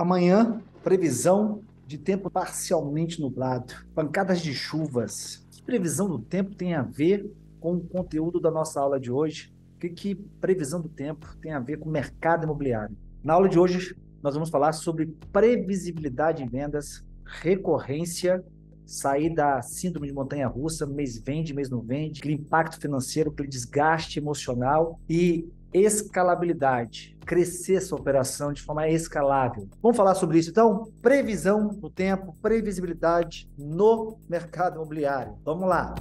Amanhã, previsão de tempo parcialmente nublado, pancadas de chuvas. Que previsão do tempo tem a ver com o conteúdo da nossa aula de hoje? Que previsão do tempo tem a ver com o mercado imobiliário? Na aula de hoje, nós vamos falar sobre previsibilidade em vendas, recorrência, sair da síndrome de montanha-russa, mês vende, mês não vende, aquele impacto financeiro, aquele desgaste emocional e escalabilidade, crescer essa operação de forma escalável. Vamos falar sobre isso então? Previsão do tempo, previsibilidade no mercado imobiliário. Vamos lá.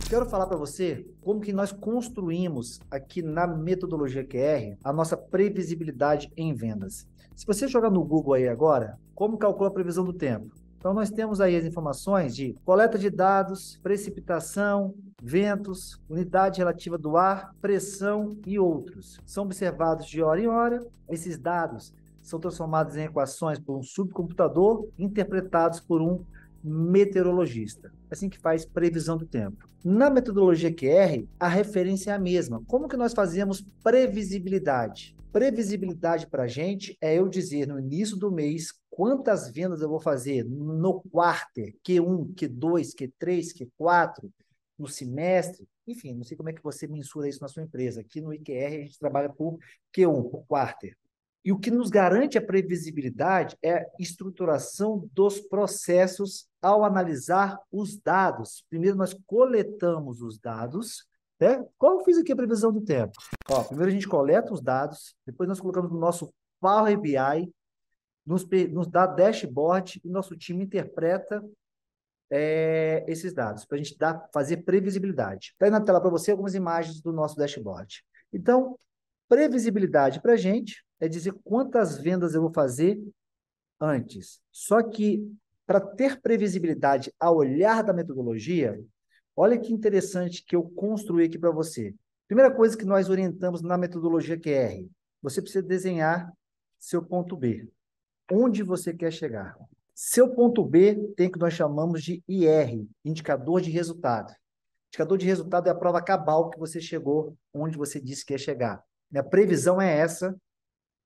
Quero falar para você como que nós construímos aqui na metodologia QR a nossa previsibilidade em vendas. Se você jogar no Google aí agora, como calcula a previsão do tempo? Então, nós temos aí as informações de coleta de dados, precipitação, ventos, unidade relativa do ar, pressão e outros. São observados de hora em hora. Esses dados são transformados em equações por um subcomputador, interpretados por um meteorologista. É assim que faz previsão do tempo. Na metodologia QR, a referência é a mesma. Como que nós fazemos previsibilidade? Previsibilidade para a gente é eu dizer no início do mês quantas vendas eu vou fazer no quarter, Q1, Q2, Q3, Q4, no semestre. Enfim, não sei como é que você mensura isso na sua empresa. Aqui no IQR a gente trabalha por Q1, por quarter. E o que nos garante a previsibilidade é a estruturação dos processos ao analisar os dados. Primeiro nós coletamos os dados, né? Qual eu fiz aqui a previsão do tempo? Ó, primeiro a gente coleta os dados, depois nós colocamos no nosso Power BI, nos dá dashboard e nosso time interpreta esses dados para a gente fazer previsibilidade. Está aí na tela para você algumas imagens do nosso dashboard. Então, previsibilidade para a gente é dizer quantas vendas eu vou fazer antes. Só que, para ter previsibilidade ao olhar da metodologia, olha que interessante que eu construí aqui para você. Primeira coisa que nós orientamos na metodologia QR, você precisa desenhar seu ponto B. Onde você quer chegar? Seu ponto B tem o que nós chamamos de IR, indicador de resultado. Indicador de resultado é a prova cabal que você chegou onde você disse que ia chegar. Minha previsão é essa,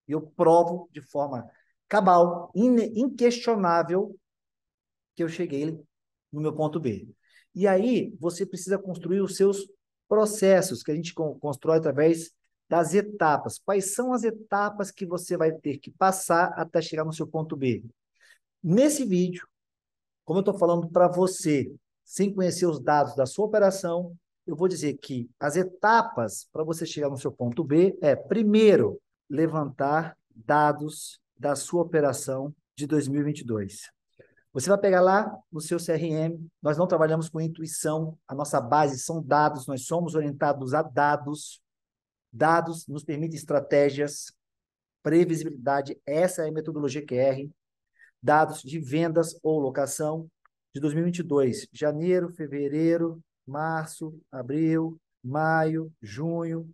e eu provo de forma cabal, inquestionável, que eu cheguei no meu ponto B. E aí, você precisa construir os seus processos, que a gente constrói através das etapas. Quais são as etapas que você vai ter que passar até chegar no seu ponto B? Nesse vídeo, como eu estou falando para você, sem conhecer os dados da sua operação, eu vou dizer que as etapas para você chegar no seu ponto B é, primeiro, levantar dados da sua operação de 2022. Você vai pegar lá no seu CRM, nós não trabalhamos com intuição, a nossa base são dados, nós somos orientados a dados, dados nos permitem estratégias, previsibilidade, essa é a metodologia QR, dados de vendas ou locação de 2022, janeiro, fevereiro, março, abril, maio, junho,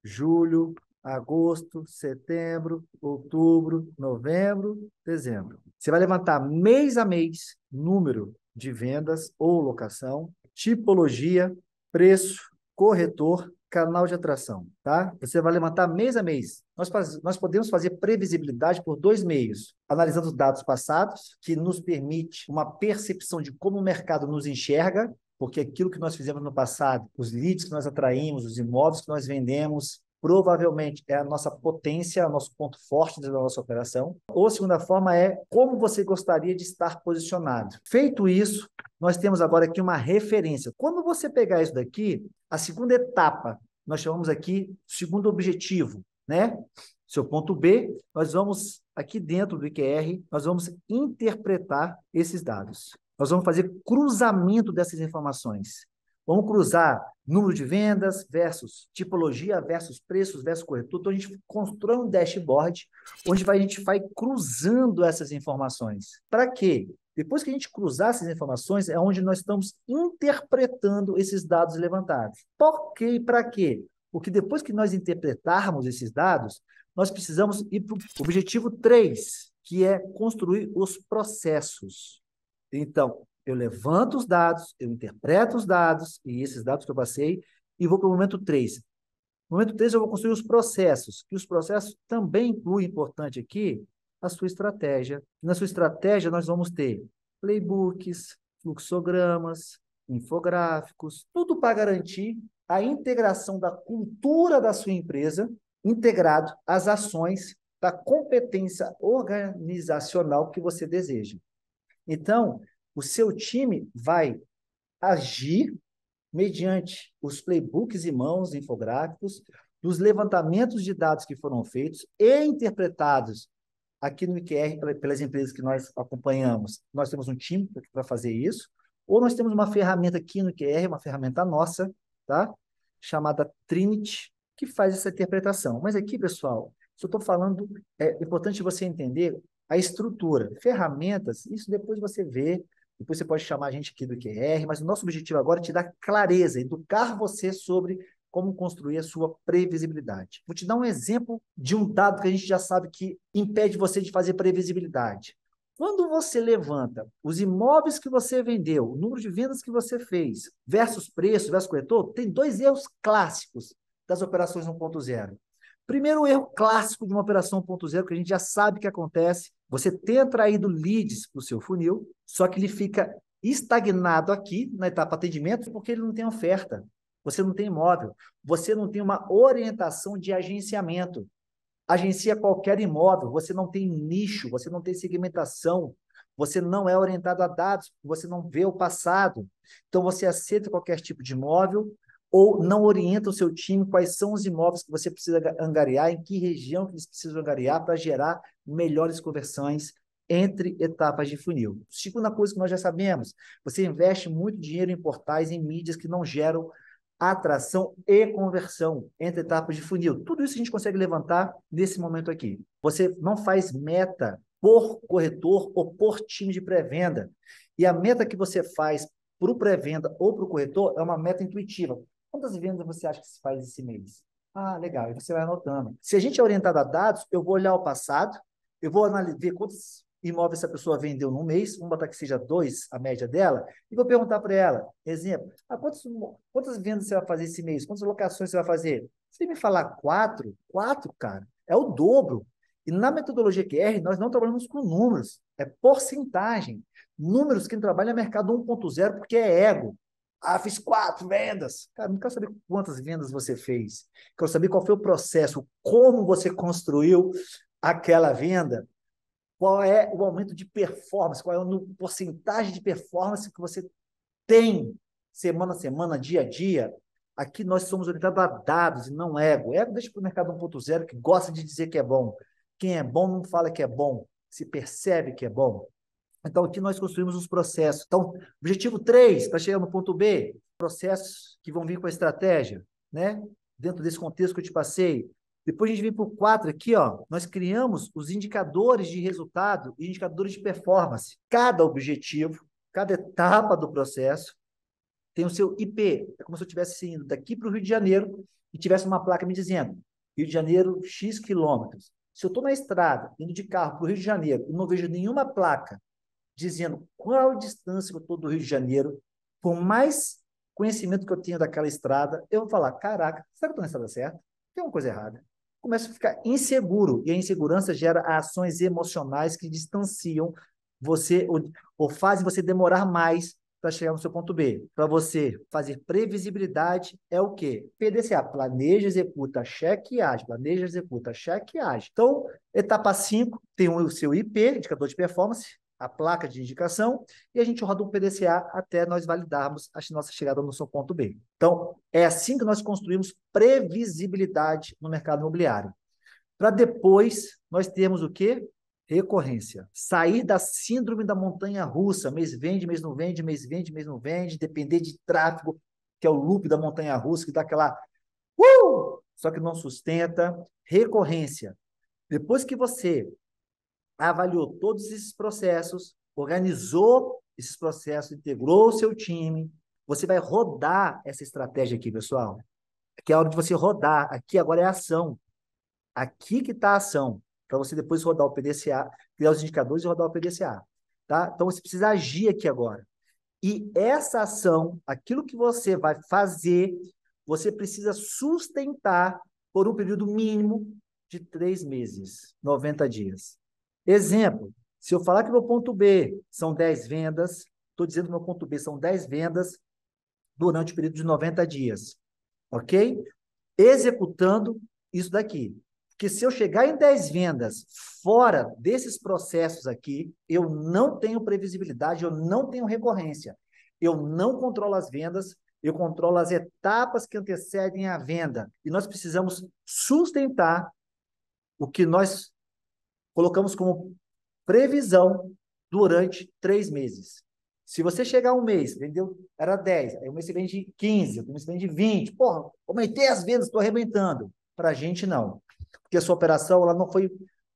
julho, agosto, setembro, outubro, novembro, dezembro. Você vai levantar mês a mês número de vendas ou locação, tipologia, preço, corretor, canal de atração, tá? Você vai levantar mês a mês. Nós podemos fazer previsibilidade por dois meios. Analisando os dados passados, que nos permite uma percepção de como o mercado nos enxerga, porque aquilo que nós fizemos no passado, os leads que nós atraímos, os imóveis que nós vendemos, provavelmente é a nossa potência, o nosso ponto forte da nossa operação. Ou a segunda forma é como você gostaria de estar posicionado. Feito isso, nós temos agora aqui uma referência. Quando você pegar isso daqui, a segunda etapa, nós chamamos aqui segundo objetivo, né? Seu ponto B, nós vamos, aqui dentro do IQR, nós vamos interpretar esses dados. Nós vamos fazer cruzamento dessas informações. Vamos cruzar número de vendas versus tipologia versus preços versus corretor. Então, a gente constrói um dashboard onde a gente vai cruzando essas informações. Para quê? Depois que a gente cruzar essas informações, é onde nós estamos interpretando esses dados levantados. Por quê e para quê? Porque depois que nós interpretarmos esses dados, nós precisamos ir para o objetivo 3, que é construir os processos. Então, eu levanto os dados, eu interpreto os dados, e esses dados que eu passei, e vou para o momento 3. No momento 3, eu vou construir os processos, que os processos também incluem, importante aqui, a sua estratégia. Na sua estratégia, nós vamos ter playbooks, fluxogramas, infográficos, tudo para garantir a integração da cultura da sua empresa, integrado às ações da competência organizacional que você deseja. Então, o seu time vai agir mediante os playbooks em mãos, infográficos, dos levantamentos de dados que foram feitos e interpretados aqui no IQR pelas empresas que nós acompanhamos. Nós temos um time para fazer isso, ou nós temos uma ferramenta aqui no IQR, uma ferramenta nossa, tá? Chamada Trinity, que faz essa interpretação. Mas aqui, pessoal, se eu estou falando, é importante você entender a estrutura. Ferramentas, isso depois você vê, depois você pode chamar a gente aqui do IQR, mas o nosso objetivo agora é te dar clareza, educar você sobre como construir a sua previsibilidade. Vou te dar um exemplo de um dado que a gente já sabe que impede você de fazer previsibilidade. Quando você levanta os imóveis que você vendeu, o número de vendas que você fez, versus preço, versus corretor, tem dois erros clássicos das operações 1.0. Primeiro erro clássico de uma operação 1.0, que a gente já sabe que acontece, você tem atraído leads para o seu funil, só que ele fica estagnado aqui na etapa atendimento porque ele não tem oferta. Você não tem imóvel, você não tem uma orientação de agenciamento. Agencia qualquer imóvel, você não tem nicho, você não tem segmentação, você não é orientado a dados, você não vê o passado. Então, você aceita qualquer tipo de imóvel ou não orienta o seu time quais são os imóveis que você precisa angariar, em que região que eles precisam angariar para gerar melhores conversões entre etapas de funil. Segunda coisa que nós já sabemos, você investe muito dinheiro em portais, em mídias que não geram atração e conversão entre etapas de funil. Tudo isso a gente consegue levantar nesse momento aqui. Você não faz meta por corretor ou por time de pré-venda. E a meta que você faz para o pré-venda ou para o corretor é uma meta intuitiva. Quantas vendas você acha que se faz esse mês? Ah, legal. E você vai anotando. Se a gente é orientado a dados, eu vou olhar o passado, eu vou ver quantos imóveis essa pessoa vendeu no mês, vamos botar que seja 2 a média dela, e vou perguntar para ela, exemplo, quantas vendas você vai fazer esse mês? Quantas locações você vai fazer? Se me falar 4, cara, é o dobro. E na metodologia QR, nós não trabalhamos com números, é porcentagem. Números que trabalha é mercado 1.0 porque é ego. Ah, fiz 4 vendas. Cara, não quero saber quantas vendas você fez. Quero saber qual foi o processo, como você construiu aquela venda, qual é o aumento de performance, qual é a porcentagem de performance que você tem semana a semana, dia a dia. Aqui nós somos orientados a dados e não ego. Ego deixa para o mercado 1.0 que gosta de dizer que é bom. Quem é bom não fala que é bom, se percebe que é bom. Então, aqui nós construímos os processos. Então, objetivo 3, para chegar no ponto B, processos que vão vir com a estratégia, né? Dentro desse contexto que eu te passei. Depois a gente vem para o 4 aqui, ó. Nós criamos os indicadores de resultado e indicadores de performance. Cada objetivo, cada etapa do processo tem o seu IP. É como se eu estivesse indo daqui para o Rio de Janeiro e tivesse uma placa me dizendo Rio de Janeiro, X quilômetros. Se eu estou na estrada, indo de carro para o Rio de Janeiro e não vejo nenhuma placa dizendo qual a distância que eu estou do Rio de Janeiro, por mais conhecimento que eu tenha daquela estrada, eu vou falar, caraca, será que eu estou na estrada certa? Tem uma coisa errada. Começo a ficar inseguro, e a insegurança gera ações emocionais que distanciam você, ou fazem você demorar mais para chegar no seu ponto B. Para você fazer previsibilidade é o quê? PDCA, planeja, executa, cheque e age. Planeja, executa, cheque e age. Então, etapa 5 tem o seu IP, indicador de performance, a placa de indicação, e a gente roda um PDCA até nós validarmos a nossa chegada no seu ponto B. Então, é assim que nós construímos previsibilidade no mercado imobiliário. Para depois, nós termos o quê? Recorrência. Sair da síndrome da montanha-russa, mês vende, mês não vende, mês vende, mês não vende, depender de tráfego, que é o loop da montanha-russa, que dá aquela... Só que não sustenta. Recorrência. Depois que você avaliou todos esses processos, organizou esses processos, integrou o seu time, você vai rodar essa estratégia aqui, pessoal. Que é a hora de você rodar. Aqui agora é a ação. Aqui que está a ação. Para você depois rodar o PDCA, criar os indicadores e rodar o PDCA. Tá? Então, você precisa agir aqui agora. E essa ação, aquilo que você vai fazer, você precisa sustentar por um período mínimo de 3 meses, 90 dias. Exemplo, se eu falar que meu ponto B são 10 vendas, estou dizendo que meu ponto B são 10 vendas durante o período de 90 dias, ok? Executando isso daqui. Porque se eu chegar em 10 vendas fora desses processos aqui, eu não tenho previsibilidade, eu não tenho recorrência. Eu não controlo as vendas, eu controlo as etapas que antecedem a venda. E nós precisamos sustentar o que nós colocamos como previsão durante 3 meses. Se você chegar um mês, vendeu, era 10, aí um mês você vende 15, outro mês você vende 20, porra, aumentei as vendas, estou arrebentando. Para a gente, não. Porque a sua operação ela não foi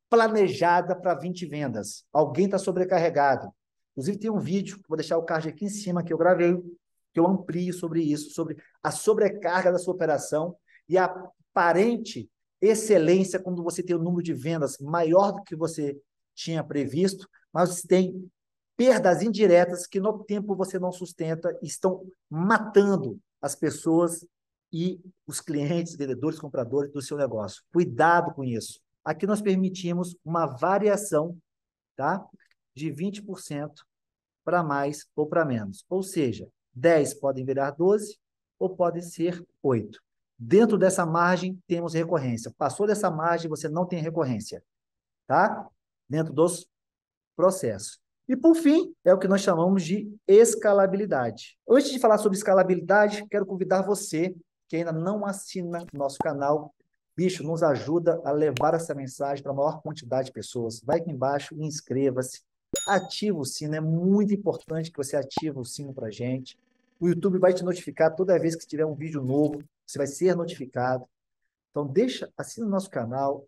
planejada para 20 vendas. Alguém está sobrecarregado. Inclusive, tem um vídeo, vou deixar o card aqui em cima, que eu gravei, que eu amplio sobre isso, sobre a sobrecarga da sua operação e a aparente excelência quando você tem um número de vendas maior do que você tinha previsto, mas você tem perdas indiretas que no tempo você não sustenta e estão matando as pessoas e os clientes, vendedores, compradores do seu negócio. Cuidado com isso. Aqui nós permitimos uma variação, tá? De 20% para mais ou para menos. Ou seja, 10 podem virar 12 ou podem ser 8. Dentro dessa margem, temos recorrência. Passou dessa margem, você não tem recorrência, tá? Dentro dos processos. E, por fim, é o que nós chamamos de escalabilidade. Antes de falar sobre escalabilidade, quero convidar você, que ainda não assina nosso canal, bicho, nos ajuda a levar essa mensagem para a maior quantidade de pessoas. Vai aqui embaixo e inscreva-se. Ativa o sino, é muito importante que você ative o sino para a gente. O YouTube vai te notificar toda vez que tiver um vídeo novo, você vai ser notificado. Então, assina o nosso canal,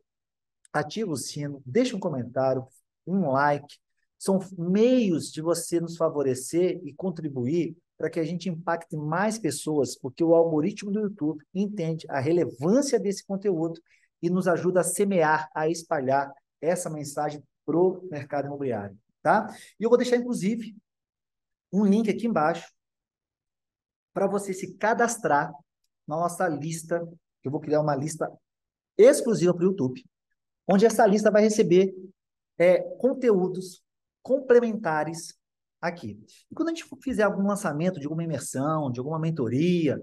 ativa o sino, deixa um comentário, um like. São meios de você nos favorecer e contribuir para que a gente impacte mais pessoas, porque o algoritmo do YouTube entende a relevância desse conteúdo e nos ajuda a semear, a espalhar essa mensagem para o mercado imobiliário, tá? E eu vou deixar, inclusive, um link aqui embaixo para você se cadastrar na nossa lista. Eu vou criar uma lista exclusiva para o YouTube, onde essa lista vai receber conteúdos complementares aqui. E quando a gente fizer algum lançamento de alguma imersão, de alguma mentoria,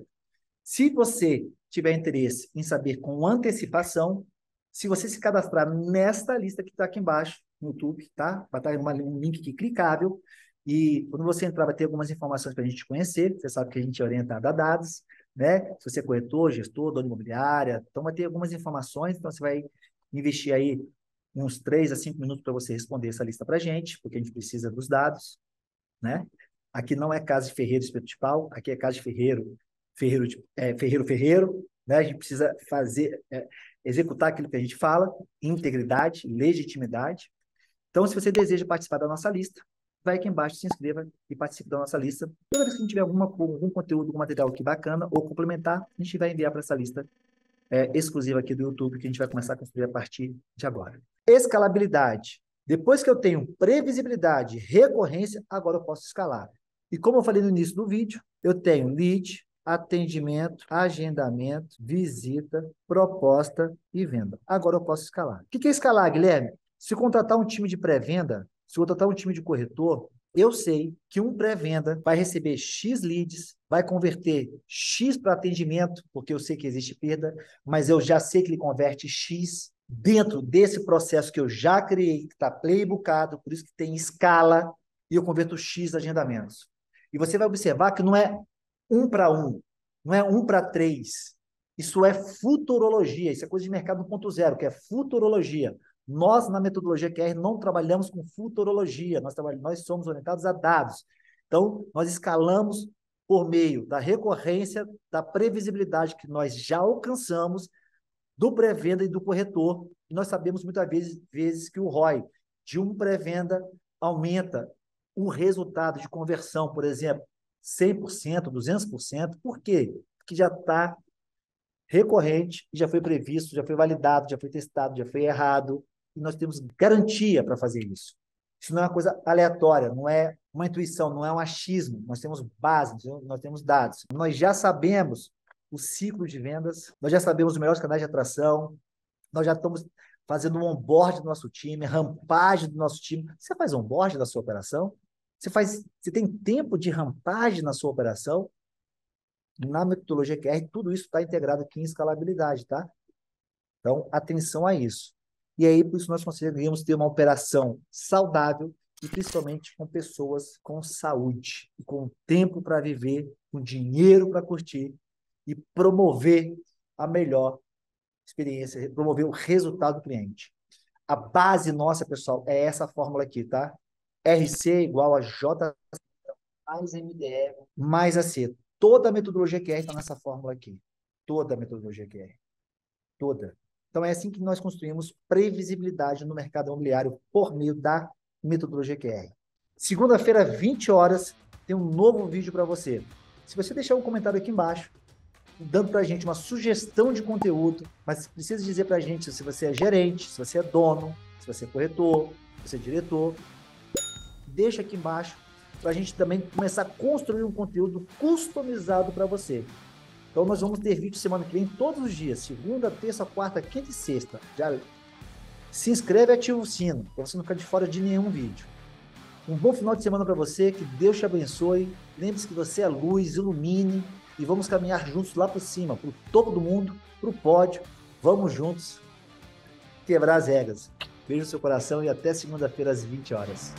se você tiver interesse em saber com antecipação, se você se cadastrar nesta lista que está aqui embaixo, no YouTube, tá? Vai estar um link aqui clicável, e quando você entrar vai ter algumas informações para a gente conhecer, você sabe que a gente é orientado a dados, né? Se você é corretor, gestor, dono imobiliária, então vai ter algumas informações, então você vai investir aí uns 3 a 5 minutos para você responder essa lista para a gente, porque a gente precisa dos dados, né? Aqui não é casa de ferreiro, espeto de pau, aqui é casa de ferreiro, ferreiro, né? A gente precisa executar aquilo que a gente fala, integridade, legitimidade. Então, se você deseja participar da nossa lista, vai aqui embaixo, se inscreva e participe da nossa lista. Toda vez que a gente tiver algum conteúdo, algum material aqui bacana ou complementar, a gente vai enviar para essa lista exclusiva aqui do YouTube, que a gente vai começar a construir a partir de agora. Escalabilidade. Depois que eu tenho previsibilidade, recorrência, agora eu posso escalar. E como eu falei no início do vídeo, eu tenho lead, atendimento, agendamento, visita, proposta e venda. Agora eu posso escalar. O que é escalar, Guilherme? Se contratar um time de pré-venda, se contratar um time de corretor, eu sei que um pré-venda vai receber X leads, vai converter X para atendimento, porque eu sei que existe perda, mas eu já sei que ele converte X dentro desse processo que eu já criei, que está playbookado, por isso que tem escala, e eu converto X agendamentos. E você vai observar que não é 1 para 1, não é 1 para 3. Isso é futurologia, isso é coisa de mercado 1.0, que é futurologia. Nós, na metodologia QR, não trabalhamos com futurologia, nós somos orientados a dados. Então, nós escalamos por meio da recorrência, da previsibilidade que nós já alcançamos, do pré-venda e do corretor. E nós sabemos muitas vezes que o ROI de um pré-venda aumenta o resultado de conversão, por exemplo, 100%, 200%. Por quê? Porque já está recorrente, já foi previsto, já foi validado, já foi testado, já foi errado, e nós temos garantia para fazer isso. Isso não é uma coisa aleatória, não é uma intuição, não é um achismo. Nós temos base, nós temos dados. Nós já sabemos o ciclo de vendas, nós já sabemos os melhores canais de atração, nós já estamos fazendo um onboard do nosso time, rampagem do nosso time. Você faz onboard da sua operação? Você tem tempo de rampagem na sua operação? Na metodologia QR, tudo isso está integrado aqui em escalabilidade, tá? Então, atenção a isso. E aí, por isso, nós conseguimos ter uma operação saudável e principalmente com pessoas com saúde, e com tempo para viver, com dinheiro para curtir e promover a melhor experiência, promover o resultado do cliente. A base nossa, pessoal, é essa fórmula aqui, tá? RC igual a J mais MDR mais AC. Toda a metodologia QR está nessa fórmula aqui. Toda a metodologia QR. Toda. Então, é assim que nós construímos previsibilidade no mercado imobiliário por meio da metodologia QR. Segunda-feira, 20 horas, tem um novo vídeo para você. Se você deixar um comentário aqui embaixo, dando para a gente uma sugestão de conteúdo, mas precisa dizer para a gente se você é gerente, se você é dono, se você é corretor, se você é diretor. Deixa aqui embaixo para a gente também começar a construir um conteúdo customizado para você. Então, nós vamos ter vídeo semana que vem todos os dias, segunda, terça, quarta, quinta e sexta. Já se inscreve e ativa o sino, para você não ficar de fora de nenhum vídeo. Um bom final de semana para você, que Deus te abençoe. Lembre-se que você é luz, ilumine e vamos caminhar juntos lá para cima, para o topo do mundo, para o pódio. Vamos juntos quebrar as regras. Beijo no seu coração e até segunda-feira às 20 horas.